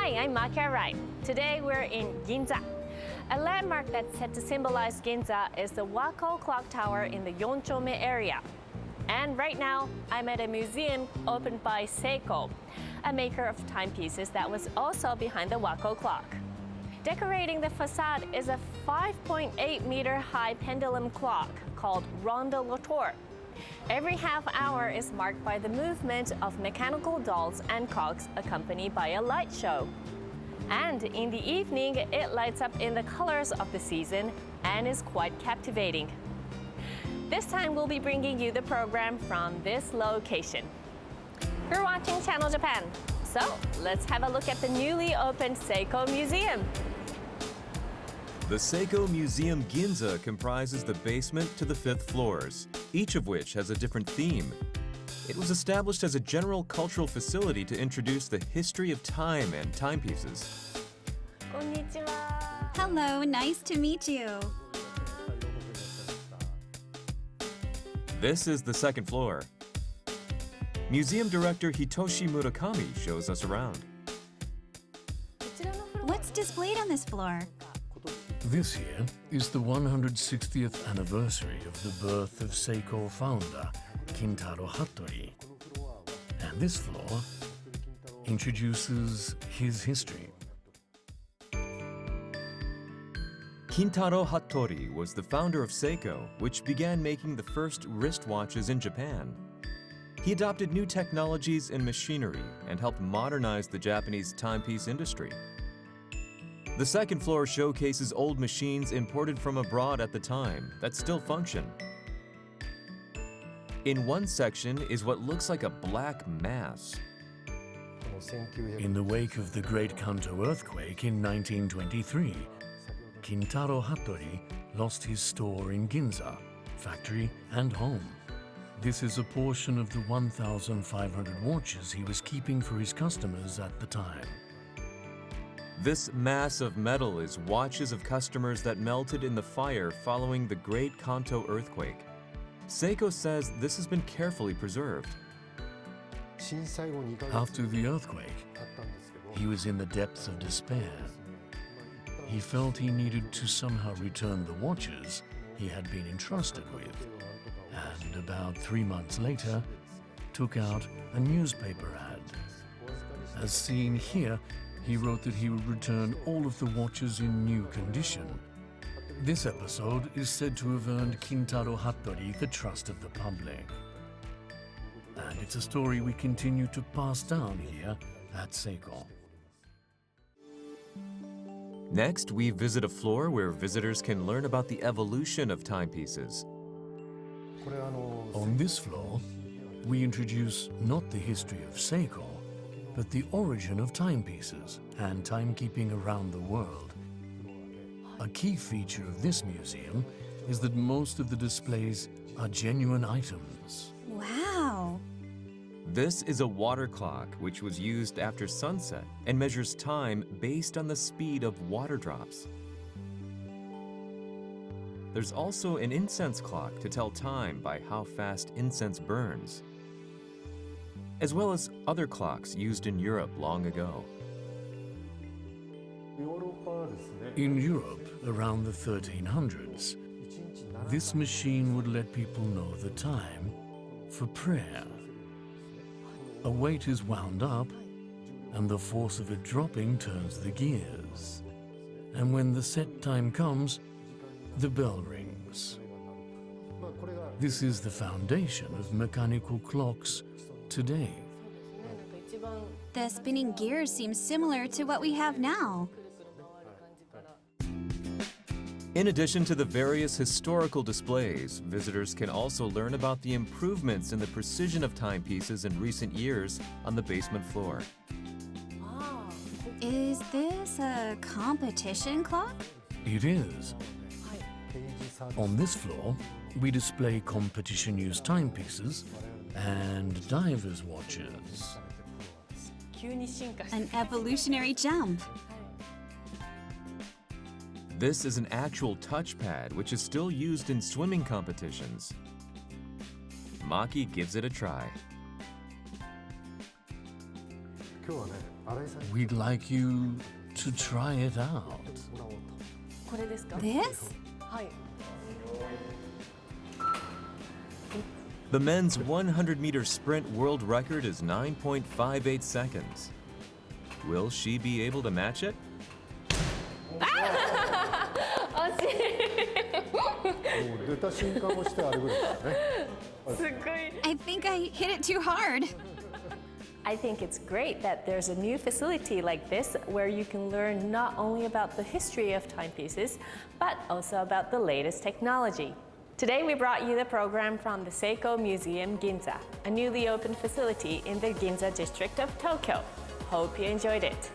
Hi, I'm Maki. Today we're in Ginza. A landmark that's said to symbolize Ginza is the Wako clock tower in the chome area. And right now, I'm at a museum opened by Seiko, a maker of timepieces that was also behind the Wako clock. Decorating the facade is a 5.8-meter high pendulum clock called rondolator. Every half hour is marked by the movement of mechanical dolls and cogs accompanied by a light show. And in the evening, it lights up in the colors of the season and is quite captivating. This time, we'll be bringing you the program from this location. You're watching Channel Japan. So let's have a look at the newly opened Seiko Museum. The Seiko Museum Ginza comprises the basement to the 5th floors, each of which has a different theme. It was established as a general cultural facility to introduce the history of time and timepieces. Konnichiwa. Hello, nice to meet you. This is the 2nd floor. Museum director Hitoshi Murakami shows us around. What's displayed on this floor? This year is the 160th anniversary of the birth of Seiko founder Kintaro Hattori. And this floor introduces his history. Kintaro Hattori was the founder of Seiko, which began making the first wristwatches in Japan. He adopted new technologies and machinery and helped modernize the Japanese timepiece industry. The 2nd floor showcases old machines imported from abroad at the time that still function. In one section is what looks like a black mass. In the wake of the Great Kanto earthquake in 1923, Kintaro Hattori lost his store in Ginza, factory and home. This is a portion of the 1,500 watches he was keeping for his customers at the time. This mass of metal is watches of customers that melted in the fire following the Great Kanto earthquake. Seiko says this has been carefully preserved. After the earthquake, he was in the depths of despair. He felt he needed to somehow return the watches he had been entrusted with, and about 3 months later, took out a newspaper ad. As seen here, he wrote that he would return all of the watches in new condition. This episode is said to have earned Kintaro Hattori the trust of the public. And it's a story we continue to pass down here at Seiko. Next, we visit a floor where visitors can learn about the evolution of timepieces. On this floor, we introduce not the history of Seiko, but the origin of timepieces and timekeeping around the world. A key feature of this museum is that most of the displays are genuine items. Wow! This is a water clock which was used after sunset and measures time based on the speed of water drops. There's also an incense clock to tell time by how fast incense burns, as well as other clocks used in Europe long ago. In Europe, around the 1300s, this machine would let people know the time for prayer. A weight is wound up, and the force of it dropping turns the gears. And when the set time comes, the bell rings. This is the foundation of mechanical clocks today. The spinning gears seem similar to what we have now. In addition to the various historical displays, visitors can also learn about the improvements in the precision of timepieces in recent years on the basement floor. Is this a competition clock? It is. On this floor, we display competition-used timepieces and divers' watches. An evolutionary jump. This is an actual touchpad which is still used in swimming competitions. Maki gives it a try. We'd like you to try it out. これですか？ This? はい。 The men's 100-meter sprint world record is 9.58 seconds. Will she be able to match it? 惜しい。出た瞬間をしてあれぐらいですね。すごい。 I think I hit it too hard. I think it's great that there's a new facility like this where you can learn not only about the history of timepieces, but also about the latest technology. Today we brought you the program from the Seiko Museum Ginza, a newly opened facility in the Ginza district of Tokyo. Hope you enjoyed it.